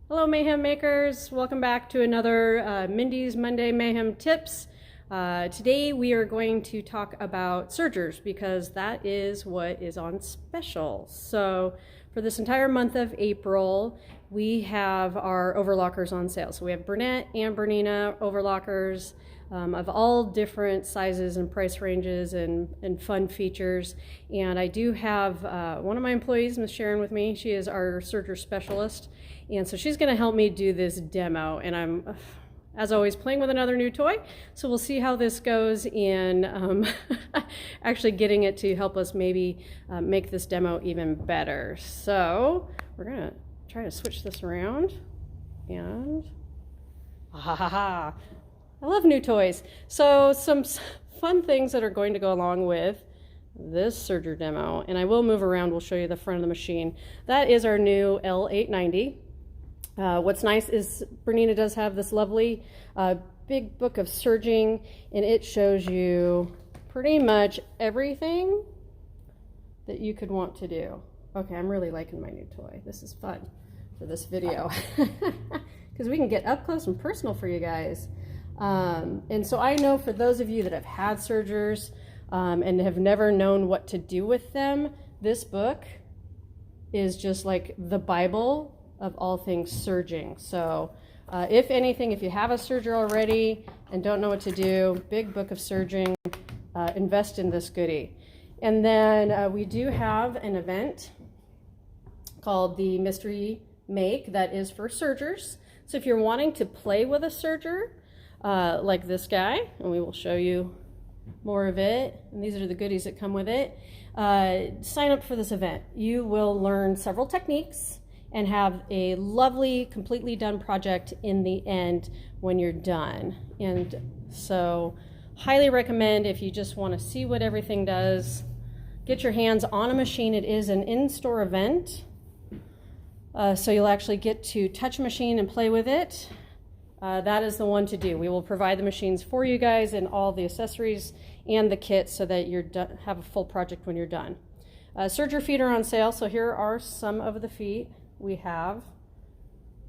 Hello Mayhem makers, welcome back to another Mindy's Monday Mayhem Tips. Today we are going to talk about sergers because that is what is on special. So for this entire month of April, we have our overlockers on sale. So we have Bernette and Bernina overlockers of all different sizes and price ranges and fun features. And I do have one of my employees, Miss Sharon, with me. She is our serger specialist. And so she's gonna help me do this demo. And I'm, as always, playing with another new toy. So we'll see how this goes in actually getting it to help us maybe make this demo even better. So we're gonna try to switch this around and I love new toys. So some fun things that are going to go along with this serger demo, and I will move around, we'll show you the front of the machine. That is our new L890. What's nice is Bernina does have this lovely big book of serging, and it shows you pretty much everything that you could want to do. Okay, I'm really liking my new toy. This is fun for this video because we can get up close and personal for you guys. And so I know for those of you that have had sergers and have never known what to do with them, this book is just like the Bible of all things serging. So if anything, if you have a serger already and don't know what to do, big book of serging, invest in this goodie. And then we do have an event called the Mystery Make that is for sergers. So if you're wanting to play with a serger, like this guy, and we will show you more of it, and these are the goodies that come with it, sign up for this event. You will learn several techniques and have a lovely, completely done project in the end when you're done. And so highly recommend, if you just want to see what everything does, get your hands on a machine. It is an in-store event, so you'll actually get to touch a machine and play with it. That is the one to do. We will provide the machines for you guys and all the accessories and the kit so that you're have a full project when you're done. Serger feet are on sale, so here are some of the feet we have,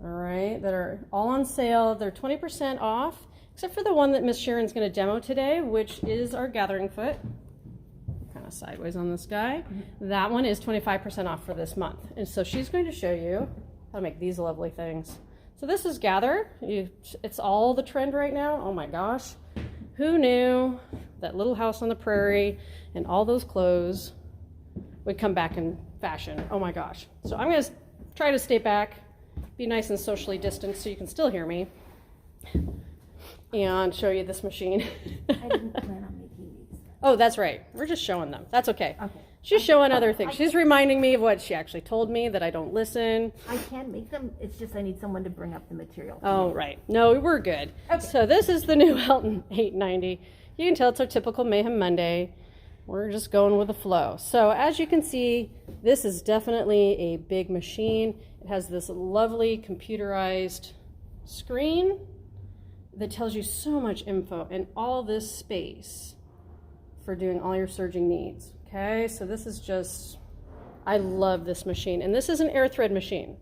all right, that are all on sale. They're 20% off, except for the one that Miss Sharon's going to demo today, which is our gathering foot. Kind of sideways on this guy. That one is 25% off for this month. And so she's going to show you how to make these lovely things. So this is Gather. It's all the trend right now. Oh my gosh. Who knew that Little House on the Prairie and all those clothes would come back in fashion? Oh my gosh. So I'm going to try to stay back, be nice and socially distanced so you can still hear me, and show you this machine. I didn't plan on making these. Oh, that's right. We're just showing them. That's okay. Okay. She's showing other things. She's reminding me of what she actually told me, that I don't listen. I can make them. It's just I need someone to bring up the material. Oh, right. No, we're good. Okay. So this is the new L890. You can tell it's our typical Mayhem Monday. We're just going with the flow. So as you can see, this is definitely a big machine. It has this lovely computerized screen that tells you so much info and all this space for doing all your serging needs. Okay, so this is just, I love this machine. And this is an air thread machine.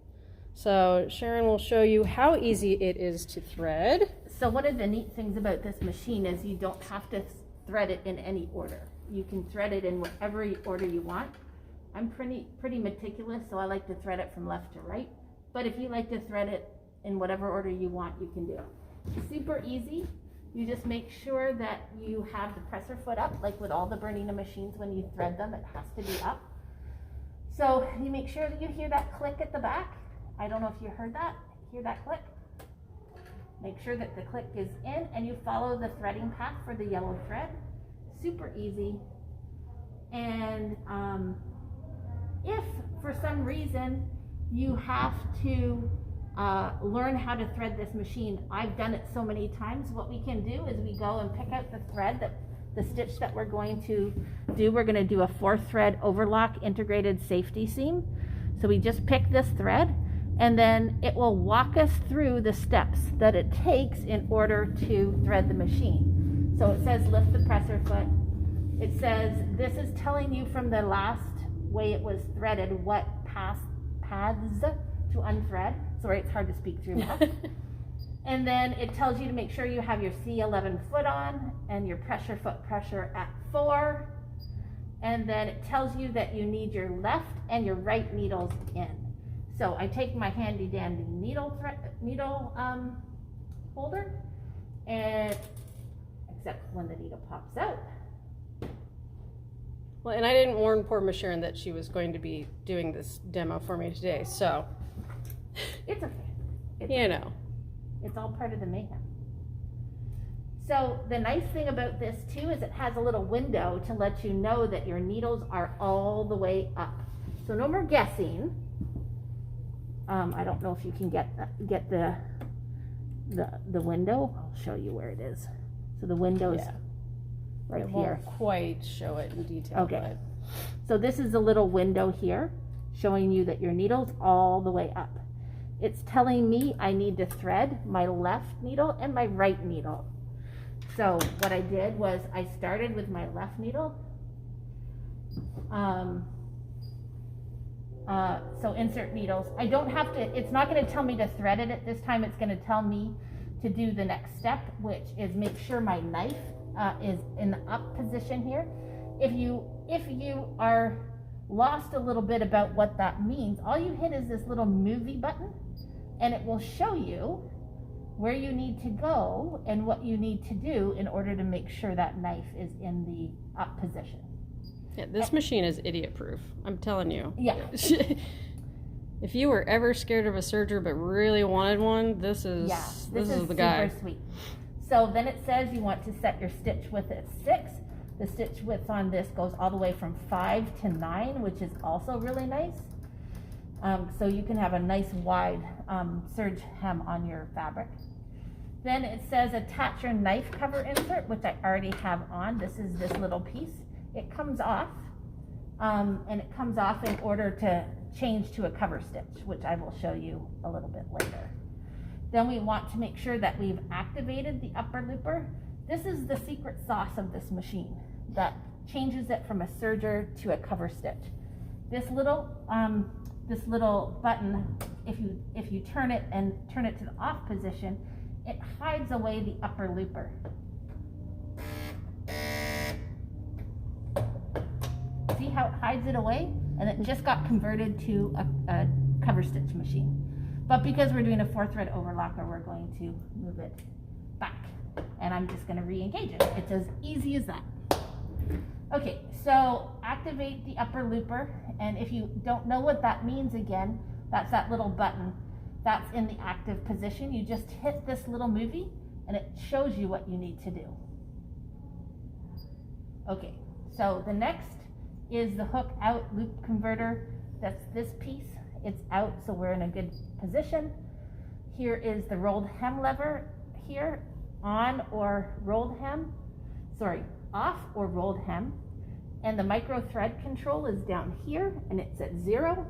So Sharon will show you how easy it is to thread. So one of the neat things about this machine is you don't have to thread it in any order. You can thread it in whatever order you want. I'm pretty meticulous, so I like to thread it from left to right. But if you like to thread it in whatever order you want, you can do it. Super easy. You just make sure that you have the presser foot up, like with all the Bernina machines. When you thread them, it has to be up. So you make sure that you hear that click at the back. I don't know if you heard that. Hear that click? Make sure that the click is in, and you follow the threading path for the yellow thread. Super easy. And if for some reason you have to learn how to thread this machine, I've done it so many times. What we can do is we go and pick out the thread, that the stitch that we're going to do. We're going to do a 4-thread overlock integrated safety seam. So we just pick this thread, and then it will walk us through the steps that it takes in order to thread the machine. So it says lift the presser foot. It says this is telling you from the last way it was threaded what paths to unthread. Sorry, it's hard to speak through mouth. And then it tells you to make sure you have your C11 foot on and your foot pressure at 4. And then it tells you that you need your left and your right needles in. So I take my handy dandy needle holder, and except when the needle pops out. Well, and I didn't warn poor Miss Sharon that she was going to be doing this demo for me today, so. It's okay. You know. It's all part of the mayhem. So the nice thing about this too is it has a little window to let you know that your needles are all the way up. So no more guessing. I don't know if you can get the window. I'll show you where it is. So the window is right it here. Won't quite show it in detail. Okay. But... So this is a little window here showing you that your needle's all the way up. It's telling me I need to thread my left needle and my right needle. So what I did was I started with my left needle. So insert needles. I don't have to, it's not going to tell me to thread it at this time. It's going to tell me to do the next step, which is make sure my knife is in the up position here. If you are lost a little bit about what that means, all you hit is this little movie button, and it will show you where you need to go and what you need to do in order to make sure that knife is in the up position. Yeah, this machine is idiot proof. I'm telling you. Yeah. If you were ever scared of a serger but really wanted one, this is the guy. Super sweet. So then it says you want to set your stitch width at 6. The stitch width on this goes all the way from 5 to 9, which is also really nice. So you can have a nice wide serge hem on your fabric. Then it says attach your knife cover insert, which I already have on. This is this little piece. It comes off, and it comes off in order to change to a cover stitch, which I will show you a little bit later. Then we want to make sure that we've activated the upper looper. This is the secret sauce of this machine that changes it from a serger to a cover stitch. This little button, if you turn it and turn it to the off position, it hides away the upper looper. See how it hides it away? And it just got converted to a cover stitch machine. But because we're doing a 4-thread overlocker, we're going to move it back. And I'm just going to re-engage it. It's as easy as that. Okay, so activate the upper looper. And if you don't know what that means again, that's that little button. That's in the active position. You just hit this little movie and it shows you what you need to do. Okay, so the next is the hook out loop converter. That's this piece. It's out, so we're in a good position. Here is the rolled hem lever here, on or rolled hem. Sorry, off or rolled hem. And the micro thread control is down here and it's at 0.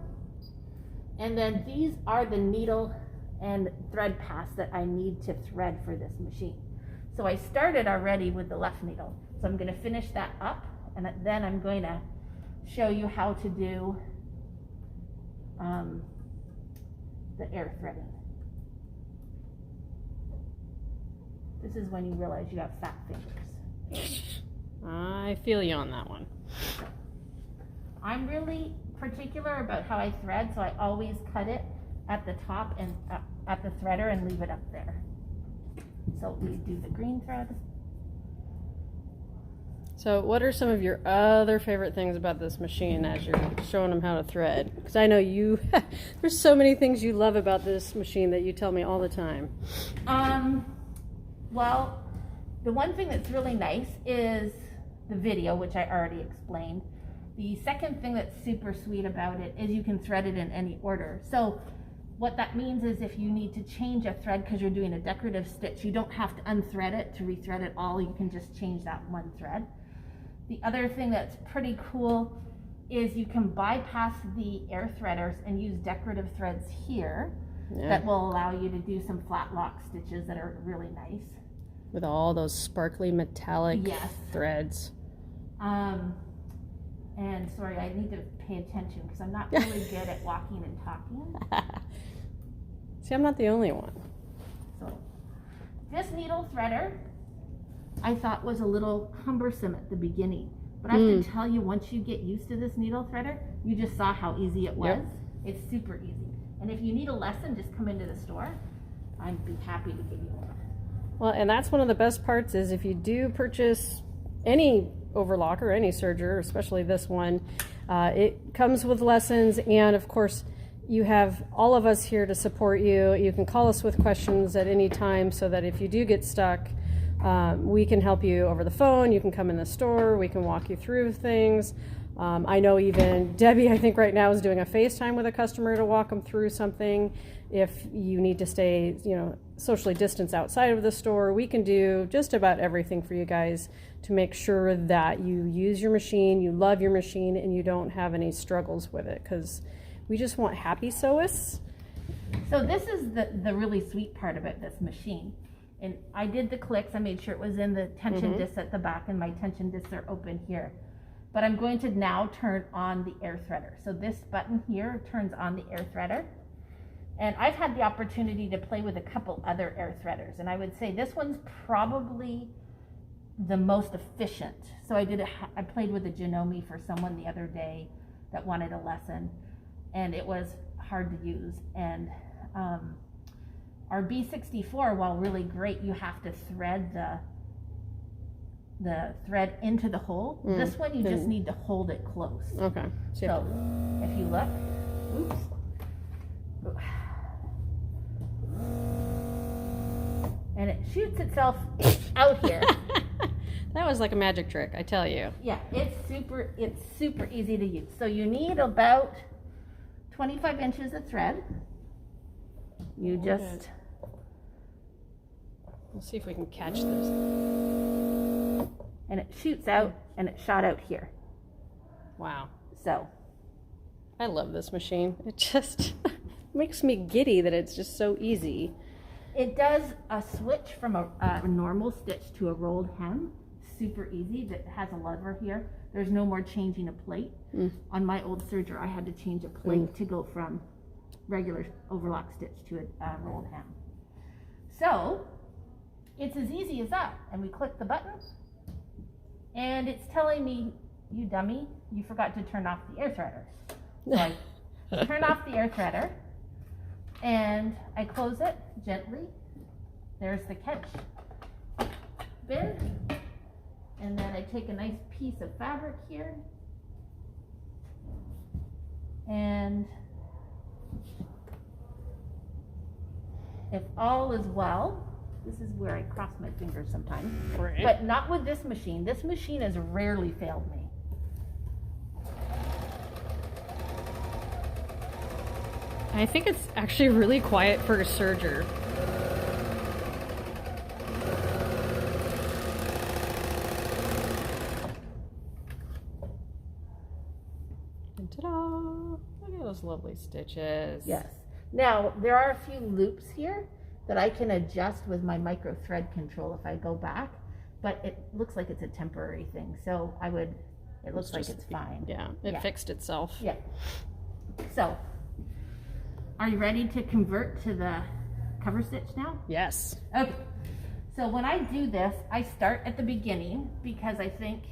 And then these are the needle and thread paths that I need to thread for this machine. So I started already with the left needle. So I'm going to finish that up, and then I'm going to show you how to do the air threading. This is when you realize you have fat fingers. I feel you on that one. I'm really particular about how I thread, so I always cut it at the top and at the threader and leave it up there. So we do the green thread. So what are some of your other favorite things about this machine as you're showing them how to thread? Because I know you, there's so many things you love about this machine that you tell me all the time. Well, the one thing that's really nice is the video, which I already explained. The second thing that's super sweet about it is you can thread it in any order. So what that means is if you need to change a thread because you're doing a decorative stitch, you don't have to unthread it to rethread it all. You can just change that one thread. The other thing that's pretty cool is you can bypass the air threaders and use decorative threads here that will allow you to do some flat lock stitches that are really nice. With all those sparkly metallic threads. And sorry, I need to pay attention because I'm not really good at walking and talking. See, I'm not the only one. So this needle threader I thought was a little cumbersome at the beginning. But I have to tell you, once you get used to this needle threader, you just saw how easy it was. Yep. It's super easy. And if you need a lesson, just come into the store. I'd be happy to give you one. Well, and that's one of the best parts is if you do purchase any overlocker, any serger, especially this one, it comes with lessons, and of course you have all of us here to support you. You can call us with questions at any time so that if you do get stuck, we can help you over the phone. You can come in the store, we can walk you through things. I know even Debbie, I think right now, is doing a FaceTime with a customer to walk them through something. If you need to stay, socially distanced outside of the store, we can do just about everything for you guys to make sure that you use your machine, you love your machine, and you don't have any struggles with it, because we just want happy sewists. So this is the really sweet part about this machine. And I did the clicks, I made sure it was in the tension disc at the back, and my tension discs are open here. But I'm going to now turn on the air threader. So this button here turns on the air threader. And I've had the opportunity to play with a couple other air threaders, and I would say this one's probably the most efficient. So I played with a Janome for someone the other day that wanted a lesson, and it was hard to use. And our B64, while really great, you have to thread the thread into the hole. This one you just need to hold it close. Okay. So if you look, oops. And it shoots itself out here. That was like a magic trick, I tell you. Yeah, it's super easy to use. So you need about 25 inches of thread. You just... Let's see if we can catch this. And it shoots out, and it shot out here. Wow. So. I love this machine. It just makes me giddy that it's just so easy. It does a switch from a normal stitch to a rolled hem. Super easy. That has a lever here. There's no more changing a plate. On my old serger, I had to change a plate to go from regular overlock stitch to a rolled hem. So it's as easy as that. And we click the button, and it's telling me, you dummy, you forgot to turn off the air threader. So I turn off the air threader, and I close it gently. There's the catch bin, and then I take a nice piece of fabric here, and if all is well, this is where I cross my fingers sometimes, Right. But not with this machine. This machine has rarely failed me. I think it's actually really quiet for a serger. And ta-da! Look at those lovely stitches. Yes. Now, there are a few loops here that I can adjust with my micro thread control if I go back, but it looks like it's a temporary thing. So it looks like it's fine. Yeah, it fixed itself. Yeah. So, are you ready to convert to the cover stitch now? Yes. Okay. So when I do this, I start at the beginning because I think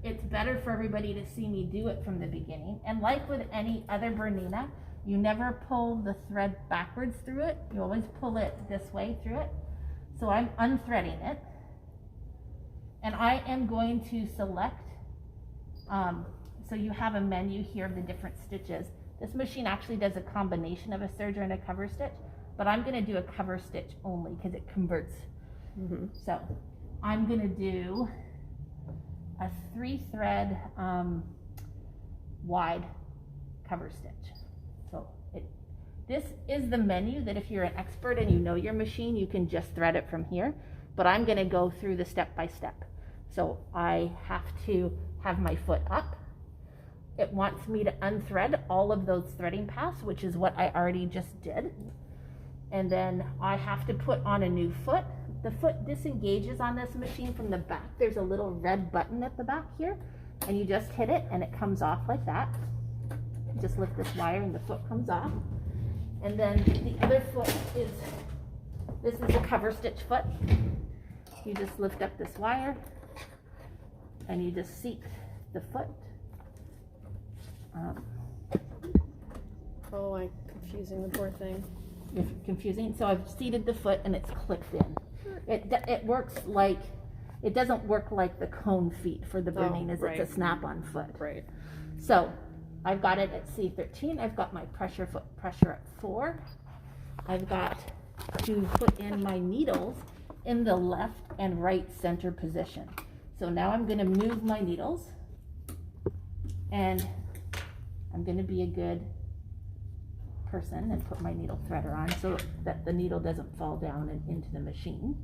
it's better for everybody to see me do it from the beginning. And like with any other Bernina, you never pull the thread backwards through it. You always pull it this way through it. So I'm unthreading it. And I am going to select, so you have a menu here of the different stitches. This machine actually does a combination of a serger and a cover stitch, but I'm going to do a cover stitch only because it converts. So I'm going to do a 3-thread wide cover stitch. So this is the menu that if you're an expert and you know your machine, you can just thread it from here. But I'm going to go through the step by step. So I have to have my foot up. It wants me to unthread all of those threading paths, which is what I already just did. And then I have to put on a new foot. The foot disengages on this machine from the back. There's a little red button at the back here and you just hit it and it comes off like that. You just lift this wire and the foot comes off. And then the other foot is, this is the cover stitch foot. You just lift up this wire and you just seat the foot. Oh, I'm confusing the poor thing. You're confusing. So I've seated the foot and it's clicked in. It works like, it doesn't work like the cone feet for the burning, as right. it's a snap-on foot. Right. So I've got it at C13. I've got my pressure foot pressure at 4. I've got to put in my needles in the left and right center position. So now I'm going to move my needles, and I'm going to be a good person and put my needle threader on so that the needle doesn't fall down and into the machine.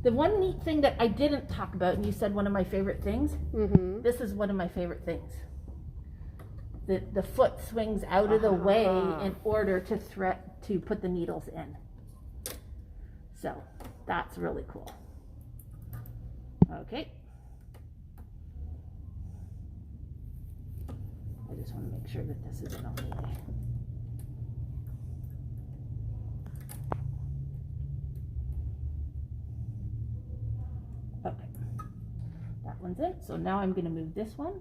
The one neat thing that I didn't talk about, and you said one of my favorite things, this is one of my favorite things. The foot swings out of the way in order to put the needles in. So that's really cool. Okay. I just want to make sure that this isn't on the way. Okay, that one's in. So now I'm going to move this one.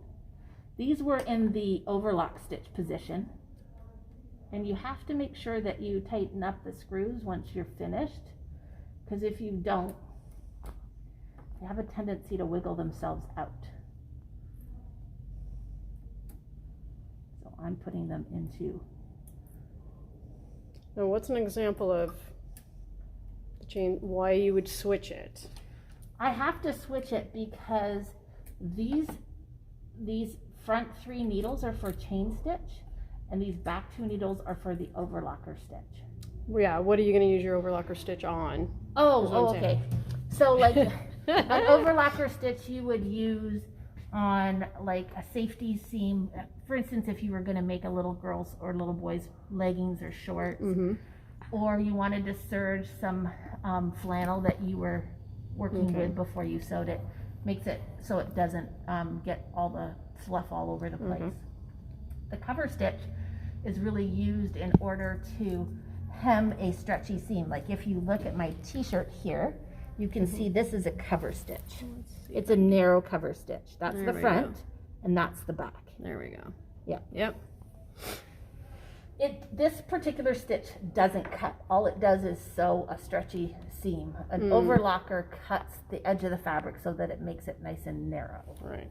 These were in the overlock stitch position. And you have to make sure that you tighten up the screws once you're finished, because if you don't, they have a tendency to wiggle themselves out. So I'm putting them into. Now, what's an example of the chain, why you would switch it? I have to switch it because these front 3 needles are for chain stitch, and these back 2 needles are for the overlocker stitch. Yeah, what are you going to use your overlocker stitch on? Okay. So like an overlocker stitch you would use on like a safety seam. For instance, if you were going to make a little girl's or little boy's leggings or shorts, or you wanted to serge some flannel that you were working with before you sewed it, makes it so it doesn't get all the fluff all over the place. The cover stitch is really used in order to hem a stretchy seam. Like if you look at my t-shirt here, you can see this is a cover stitch. It's a narrow cover stitch. That's the front and that's the back. There we go. Yep. This particular stitch doesn't cut. All it does is sew a stretchy seam. An overlocker cuts the edge of the fabric so that it makes it nice and narrow. Right.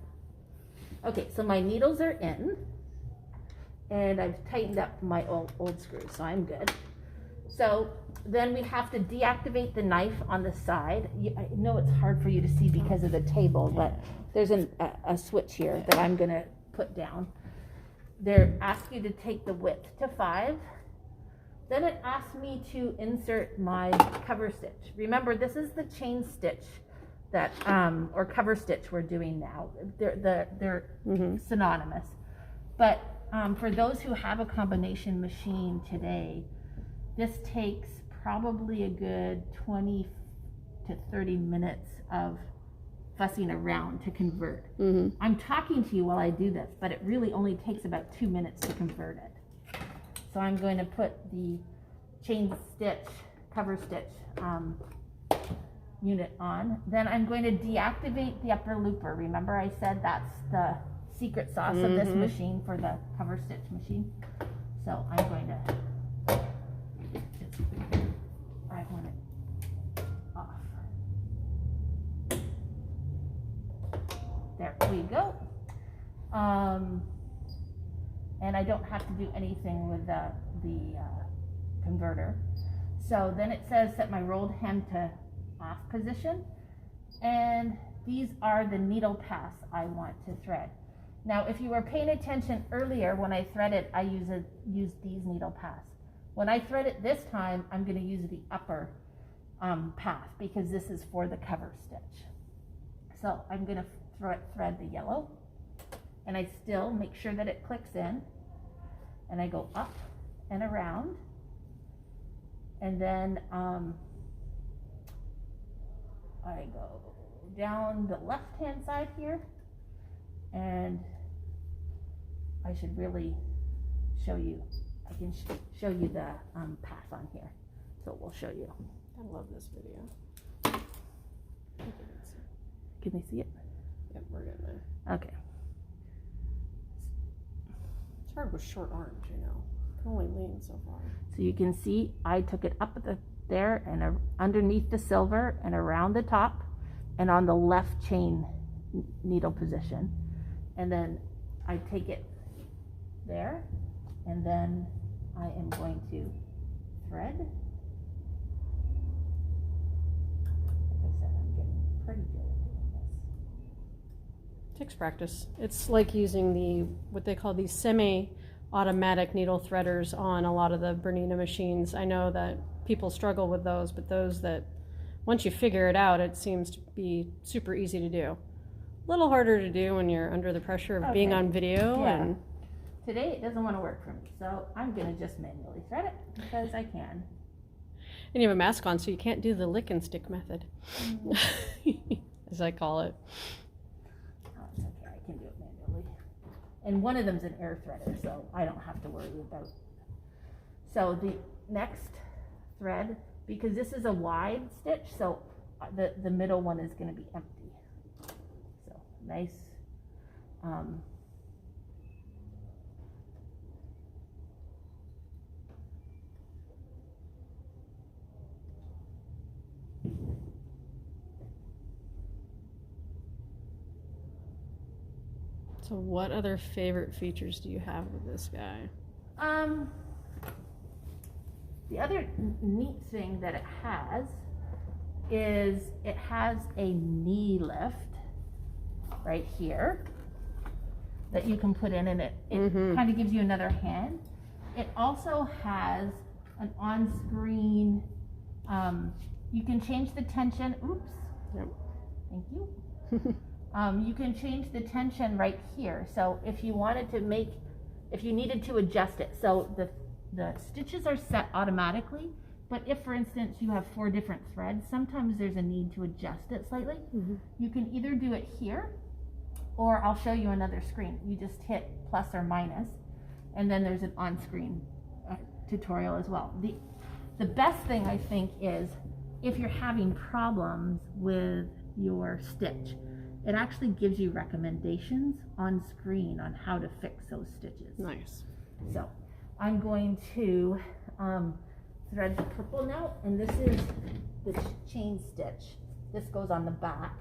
Okay, so my needles are in, and I've tightened up my old screws, so I'm good. So then we have to deactivate the knife on the side. I know it's hard for you to see because of the table, but there's a switch here that I'm going to put down. They ask you to take the width to 5. Then it asks me to insert my cover stitch. Remember, this is the chain stitch that or cover stitch we're doing now. They're synonymous. But for those who have a combination machine today, this takes probably a good 20 to 30 minutes of fussing around to convert. I'm talking to you while I do this, but it really only takes about 2 minutes to convert it. So I'm going to put the chain stitch, cover stitch unit on. Then I'm going to deactivate the upper looper. Remember I said that's the secret sauce of this machine for the cover stitch machine. So I'm going to I want it off. There we go. And I don't have to do anything with the converter. So then it says set my rolled hem to off position, and these are the needle paths I want to thread. Now if you were paying attention earlier when I threaded, I used these needle paths. When I thread it this time, I'm going to use the upper path because this is for the cover stitch. So I'm going to thread the yellow, and I still make sure that it clicks in, and I go up and around, and then I go down the left-hand side here, and I should really show you, I can show you the path on here, so we'll show you. I love this video. Can they see it? Yep, we're getting there. Okay. It's hard with short arms, you know. You can only lean so far. So you can see I took it up there and underneath the silver and around the top and on the left chain needle position. And then I take it there, and then I am going to thread. Like I said, I'm getting pretty good at doing this. Takes practice. It's like using what they call these semi-automatic needle threaders on a lot of the Bernina machines. I know that people struggle with those, but those that, once you figure it out, it seems to be super easy to do. A little harder to do when you're under the pressure of being on video. Yeah. And today it doesn't want to work for me, so I'm going to just manually thread it because I can. you have a mask on, so you can't do the lick and stick method, as I call it. Oh, it's okay, I can do it manually. And one of them's an air threader, so I don't have to worry about. So the next thread, because this is a wide stitch, so the middle one is going to be empty. So nice. So what other favorite features do you have with this guy? The other neat thing that it has is it has a knee lift right here that you can put in, and it kind of gives you another hand. It also has an on-screen, you can change the tension. Oops. Yep. Thank you. You can change the tension right here. So if you wanted to if you needed to adjust it, so the stitches are set automatically, but if, for instance, you have 4 different threads, sometimes there's a need to adjust it slightly. You can either do it here, or I'll show you another screen. You just hit plus or minus, and then there's an on-screen tutorial as well. The best thing, I think, is if you're having problems with your stitch, it actually gives you recommendations on screen on how to fix those stitches. Nice. So I'm going to thread the purple now, and this is the chain stitch. This goes on the back.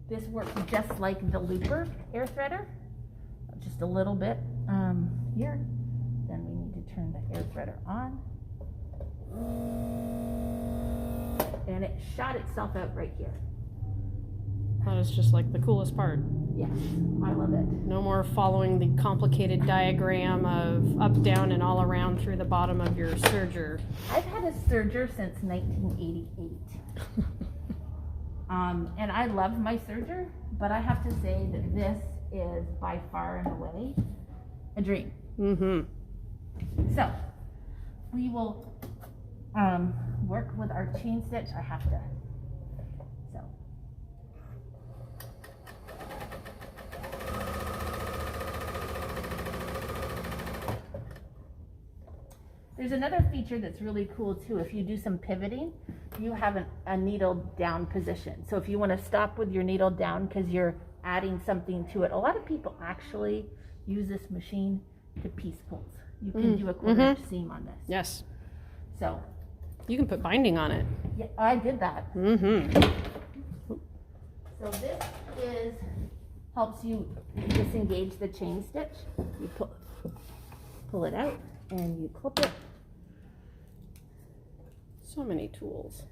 This works just like the looper air threader, just a little bit here. Then we need to turn the air threader on. And it shot itself out right here. That is just like the coolest part. Yes, I love it. No more following the complicated diagram of up, down, and all around through the bottom of your serger. I've had a serger since 1988. And I love my serger, but I have to say that this is by far and away a dream. So we will work with our chain stitch. I have to. So. There's another feature that's really cool too. If you do some pivoting, you have a needle down position. So if you want to stop with your needle down because you're adding something to it, a lot of people actually use this machine to piece pulls. You can do a 1/4 inch seam on this. Yes. So you can put binding on it. yeah, I did that. So this helps you disengage the chain stitch. You pull it out and you clip it. So many tools.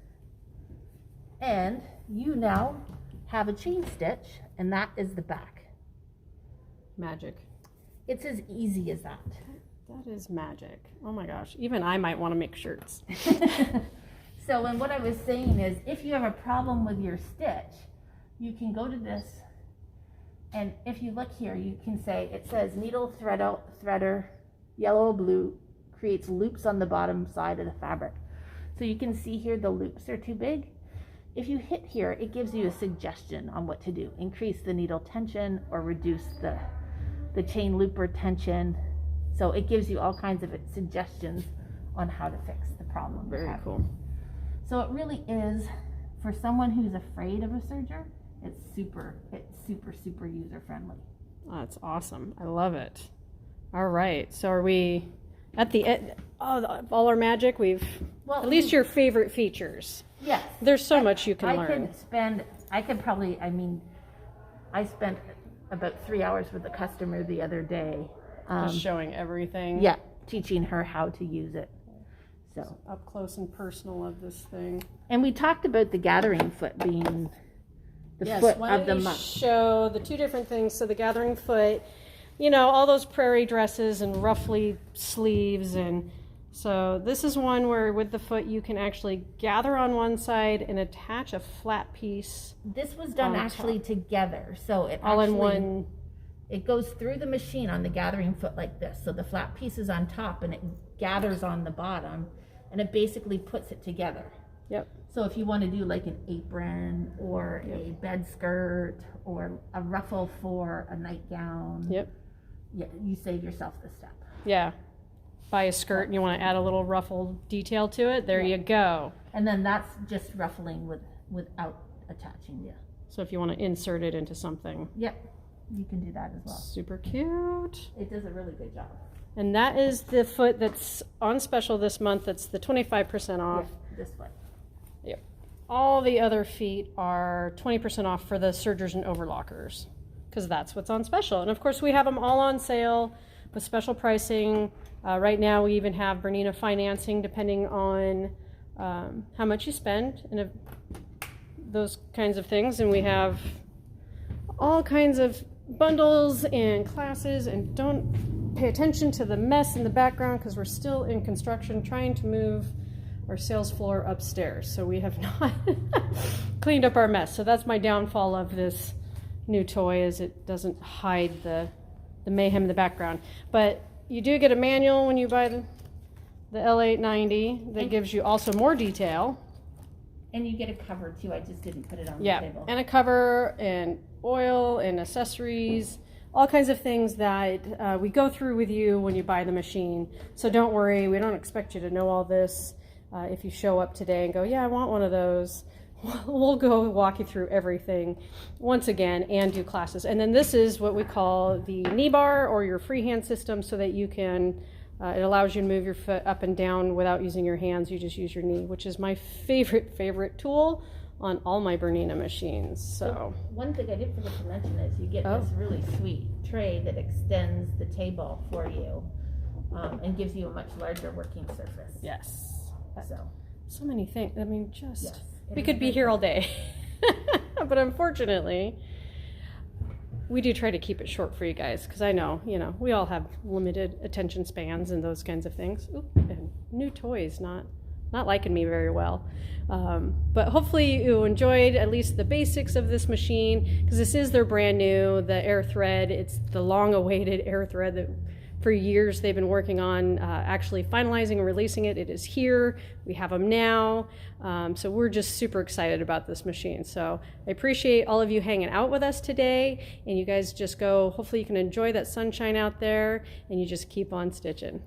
And you now have a chain stitch, and that is the back. Magic. It's as easy as that. That is magic. Oh my gosh. Even I might want to make shirts. So, and what I was saying is, if you have a problem with your stitch, you can go to this, and if you look here, you can say, it says needle threader, yellow or blue, creates loops on the bottom side of the fabric. So you can see here the loops are too big. if you hit here, it gives you a suggestion on what to do. Increase the needle tension or reduce the chain looper tension. So it gives you all kinds of suggestions on how to fix the problem. Very cool. So it really is, for someone who's afraid of a serger, it's super user friendly. Oh, that's awesome. I love it. All right. So are we at the end? Oh, all our magic. At least your favorite features. Yes. There's so much you can learn. I spent about 3 hours with a customer the other day. Just showing everything. Yeah, teaching her how to use it. So up close and personal of this thing. And we talked about the gathering foot being the foot of the month. Show the two different things. So the gathering foot, you know, all those prairie dresses and ruffly sleeves, and so this is one where with the foot you can actually gather on one side and attach a flat piece. This was done actually together, so it all actually, in one. It goes through the machine on the gathering foot like this. So the flat piece is on top and it gathers on the bottom, and it basically puts it together. Yep. So if you want to do like an apron or a bed skirt or a ruffle for a nightgown, yep, yeah, you save yourself the step. Yeah. Buy a skirt and you want to add a little ruffle detail to it, there you go. And then that's just ruffling without attaching. Yeah. So if you want to insert it into something. Yep. You can do that as well. Super cute. It does a really good job. And that is the foot that's on special this month. That's the 25% off. Yeah, this foot. Yep. All the other feet are 20% off for the sergers and overlockers, because that's what's on special. And of course we have them all on sale with special pricing. Right now we even have Bernina financing depending on how much you spend and those kinds of things. And we have all kinds of bundles and classes, and don't pay attention to the mess in the background because we're still in construction trying to move our sales floor upstairs, so we have not cleaned up our mess. So that's my downfall of this new toy, is it doesn't hide the mayhem in the background. But you do get a manual when you buy the L890 that gives you also more detail. And you get a cover too. I just didn't put it on the table. And a cover and oil and accessories, all kinds of things that we go through with you when you buy the machine. So don't worry, we don't expect you to know all this. If you show up today and go, yeah, I want one of those, we'll go walk you through everything once again and do classes. And then this is what we call the knee bar, or your freehand system, so that you can it allows you to move your foot up and down without using your hands. You just use your knee, which is my favorite tool on all my Bernina machines. So one thing I did forget to mention is you get this really sweet tray that extends the table for you and gives you a much larger working surface. Yes. So many things. I mean, just we could be here all day. But unfortunately, we do try to keep it short for you guys, because I know, you know, we all have limited attention spans and those kinds of things. Ooh, and new toys, not liking me very well. But hopefully you enjoyed at least the basics of this machine, because this is their brand new, the air thread. It's the long-awaited air thread that for years they've been working on actually finalizing and releasing it. It is here. We have them now. So we're just super excited about this machine. So I appreciate all of you hanging out with us today, and you guys just go, hopefully you can enjoy that sunshine out there, and you just keep on stitching.